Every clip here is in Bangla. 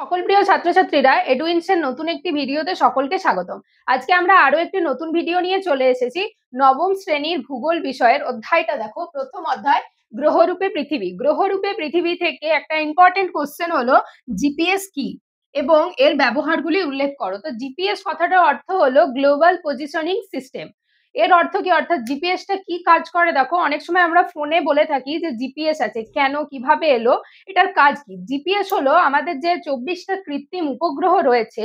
সকল প্রিয় ছাত্রছাত্রীরা এডুইন্সের নতুন একটি ভিডিওতে সকলকে স্বাগতম। আজকে আমরা আরো একটি নতুন ভিডিও নিয়ে চলে এসেছি। নবম শ্রেণীর ভূগোল বিষয়ের অধ্যায়টা দেখো, প্রথম অধ্যায় গ্রহরূপে পৃথিবী। গ্রহরূপে পৃথিবী থেকে একটা ইম্পর্টেন্ট কোশ্চেন হলো জিপিএস কি এবং এর ব্যবহারগুলি উল্লেখ করো। তো জিপিএস কথাটার অর্থ হলো গ্লোবাল পজিশনিং সিস্টেম। এর অর্থ কি, অর্থাৎ জিপিএসটা কি কাজ করে দেখো, অনেক সময় আমরা ফোনে বলে থাকি যে জিপিএস আছে, কেন কিভাবে এলো, এটার কাজ কি। জিপিএস হলো আমাদের যে 24টা কৃত্রিম উপগ্রহ রয়েছে,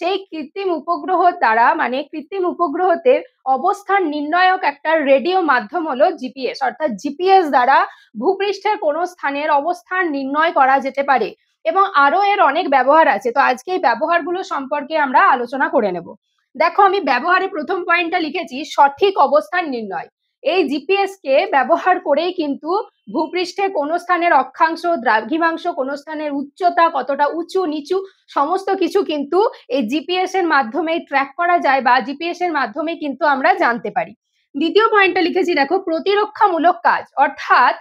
সেই কৃত্রিম উপগ্রহ দ্বারা মানে কৃত্রিম উপগ্রহতে অবস্থান নির্ণায়ক একটা রেডিও মাধ্যম হলো জিপিএস। অর্থাৎ জিপিএস দ্বারা ভূপৃষ্ঠের কোনো স্থানের অবস্থান নির্ণয় করা যেতে পারে এবং আরো এর অনেক ব্যবহার আছে। তো আজকে এই ব্যবহারগুলো সম্পর্কে আমরা আলোচনা করে নেব। দেখো, আমি ব্যবহারে প্রথম পয়েন্টটা লিখেছি সঠিক অবস্থান নির্ণয়। এই জিপিএস কে ব্যবহার করেই কিন্তু ভূপৃষ্ঠে কোনো স্থানের অক্ষাংশ, দ্রাঘিমাংশ, কোনো স্থানের উচ্চতা কতটা উঁচু নিচু সমস্ত কিছু কিন্তু এই জিপিএস এর মাধ্যমে ট্র্যাক করা যায় বা জিপিএস এর মাধ্যমে কিন্তু আমরা জানতে পারি। দ্বিতীয় পয়েন্টটা লিখেছি দেখো, প্রতিরক্ষামূলক কাজ। অর্থাৎ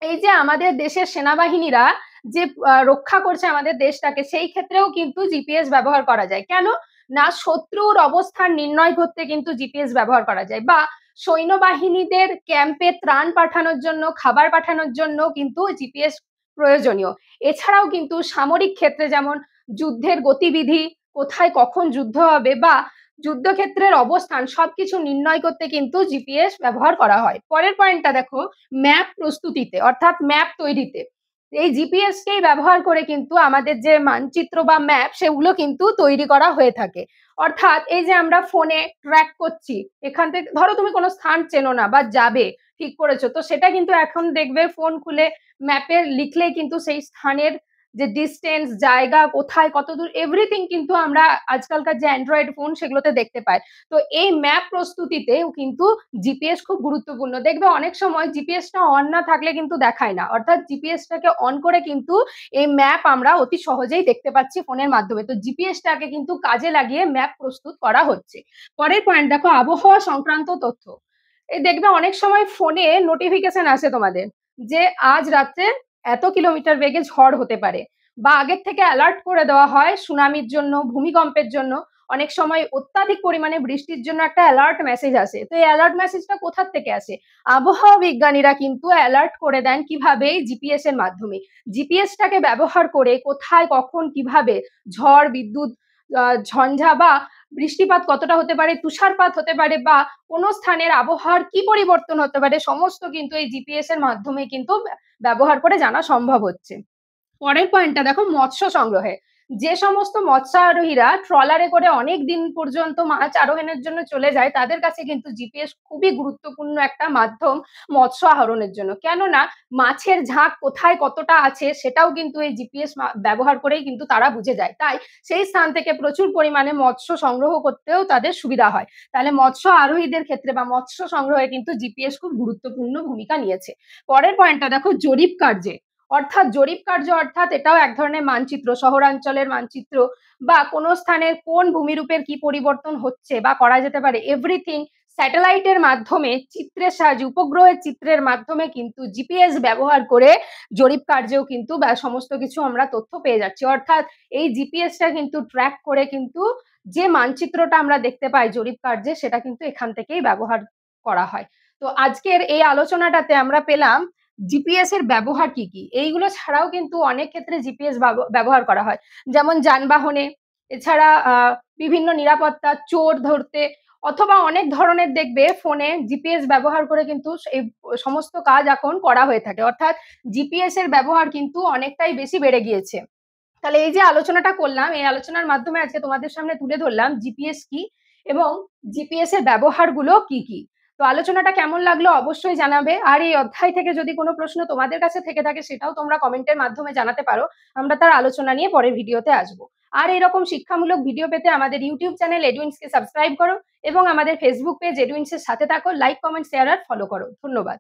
এই যে আমাদের দেশের সেনাবাহিনীরা যে রক্ষা করছে আমাদের দেশটাকে, সেই ক্ষেত্রেও কিন্তু জিপিএস ব্যবহার করা যায়। কেন না, শত্রুর অবস্থান নির্ণয় করতে কিন্তু জিপিএস ব্যবহার করা যায়, বা সৈন্যবাহিনীদের ক্যাম্পে ত্রাণ পাঠানোর জন্য, খাবার পাঠানোর জন্য কিন্তু জিপিএস প্রয়োজনীয়। এছাড়াও কিন্তু সামরিক ক্ষেত্রে, যেমন যুদ্ধের গতিবিধি, কোথায় কখন যুদ্ধ হবে বা যুদ্ধক্ষেত্রের অবস্থান সবকিছু নির্ণয় করতে কিন্তু জিপিএস ব্যবহার করা হয়। পরের পয়েন্টটা দেখো, ম্যাপ প্রস্তুতিতে অর্থাৎ ম্যাপ তৈরিতে এই জিপিএস কেই ব্যবহার করে কিন্তু আমাদের যে মানচিত্র বা ম্যাপ সেগুলো কিন্তু তৈরি করা হয়ে থাকে। অর্থাৎ এই যে আমরা ফোনে ট্র্যাক করছি, এখান থেকে ধরো তুমি কোনো স্থান চেনো না বা যাবে ঠিক করেছো, তো সেটা কিন্তু এখন দেখবে ফোন খুলে ম্যাপে লিখলেই কিন্তু সেই স্থানের যে ডিস্টেন্স, জায়গা কোথায় কত দূর, এভরিথিং কিন্তু আমরা আজকালকার যে অ্যান্ড্রয়েড ফোন সেগুলোতে দেখতে পাই। তো এই ম্যাপ প্রস্তুতিতেও কিন্তু জিপিএস খুব গুরুত্বপূর্ণ। দেখবে অনেক সময় জিপিএসটা অন না থাকলে কিন্তু দেখায় না, অর্থাৎ জিপিএসটাকে অন করে কিন্তু এই ম্যাপ আমরা অতি সহজেই দেখতে পাচ্ছি ফোনের মাধ্যমে। তো জিপিএসটাকে কিন্তু কাজে লাগিয়ে ম্যাপ প্রস্তুত করা হচ্ছে। পরের পয়েন্ট দেখো, আবহাওয়া সংক্রান্ত তথ্য। এই দেখবে অনেক সময় ফোনে নোটিফিকেশন আসে তোমাদের যে আজ রাত্রে এত কিলোমিটার বেগে ঝড় হতে পারে, বা আগের থেকে অ্যালার্ট করে দেওয়া হয় সুনামির জন্য, ভূমিকম্পের জন্য। অনেক সময় অত্যাধিক পরিমাণে বৃষ্টির জন্য একটা অ্যালার্ট মেসেজ আসে। তো এই অ্যালার্ট মেসেজটা কোথা থেকে আসে? আবহাওয়া বিজ্ঞানীরা কিন্তু অ্যালার্ট করে দেন কিভাবে? জিপিএস এর মাধ্যমে। জিপিএসটাকে ব্যবহার করে কোথায় কখন কিভাবে ঝড় বিদ্যুৎ, ঝঞ্ঝা বা বৃষ্টিপাত কতটা হতে পারে, তুষারপাত হতে পারে, বা কোনো স্থানের আবহাওয়ার কি পরিবর্তন হতে পারে, সমস্ত কিন্তু এই জিপিএস এর মাধ্যমে কিন্তু ব্যবহার করে জানা সম্ভব হচ্ছে। পরের পয়েন্টটা দেখো, মৎস্য সংগ্রহে। যে সমস্ত মৎস্যারোহীরা ট্রলারে করে অনেক দিন পর্যন্ত মাছ আরোহণের জন্য চলে যায়, তাদের কাছে কিন্তু জিপিএস খুবই গুরুত্বপূর্ণ একটা মাধ্যম মৎস্য আহরণের জন্য। কেননা মাছের ঝাঁক কোথায় কতটা আছে সেটাও কিন্তু এই জিপিএস ব্যবহার করেই কিন্তু তারা বুঝে যায়। তাই সেই স্থান থেকে প্রচুর পরিমাণে মৎস্য সংগ্রহ করতেও তাদের সুবিধা হয়। তাহলে মৎস্য আরোহীদের ক্ষেত্রে বা মৎস্য সংগ্রহে কিন্তু জিপিএস খুব গুরুত্বপূর্ণ ভূমিকা নিয়েছে। পরের পয়েন্টটা দেখো, জরিপ কার্যে। অর্থাৎ জরিপ কার্য অর্থাৎ এটাও এক ধরনের মানচিত্র, শহরাঞ্চলের মানচিত্র, বা কোনো স্থানের কোন ভূমিরূপের কি পরিবর্তন হচ্ছে বা করা যেতে পারে, এভরিথিং স্যাটেলাইটের মাধ্যমে, চিত্রের সাহায্যে, উপগ্রহের চিত্রের মাধ্যমে কিন্তু জিপিএস ব্যবহার করে জরিপ কার্যেও কিন্তু সমস্ত কিছু আমরা তথ্য পেয়ে যাচ্ছি। অর্থাৎ এই জিপিএসটা কিন্তু ট্র্যাক করে কিন্তু যে মানচিত্রটা আমরা দেখতে পাই জরিপ কার্যে, সেটা কিন্তু এখান থেকেই ব্যবহার করা হয়। তো আজকের এই আলোচনাটাতে আমরা পেলাম জিপিএস এর ব্যবহার কি কি। এইগুলো ছাড়াও কিন্তু অনেক ক্ষেত্রে জিপিএস ব্যবহার করা হয়, যেমন যানবাহনে, এছাড়া বিভিন্ন নিরাপত্তা, চোর ধরতে, অথবা অনেক ধরনের দেখবে ফোনে জিপিএস ব্যবহার করে কিন্তু এই সমস্ত কাজ এখন করা হয়ে থাকে। অর্থাৎ জিপিএস এর ব্যবহার কিন্তু অনেকটাই বেশি বেড়ে গিয়েছে। তাহলে এই যে আলোচনাটা করলাম, এই আলোচনার মাধ্যমে আজকে তোমাদের সামনে তুলে ধরলাম জিপিএস কি এবং জিপিএস এর ব্যবহারগুলো কি কি। তো আলোচনাটা কেমন লাগলো অবশ্যই জানাবে। আর এই অধ্যায় থেকে যদি কোনো প্রশ্ন তোমাদের কাছে থেকে থাকে সেটাও তোমরা কমেন্টের মাধ্যমে জানাতে পারো, আমরা তার আলোচনা নিয়ে পরের ভিডিওতে আসবো। আর এরকম শিক্ষামূলক ভিডিও পেতে আমাদের ইউটিউব চ্যানেল এডুইন্সকে সাবস্ক্রাইব করো এবং আমাদের ফেসবুক পেজ এডুইন্সের সাথে থাকো। লাইক, কমেন্ট, শেয়ার আর ফলো করো। ধন্যবাদ।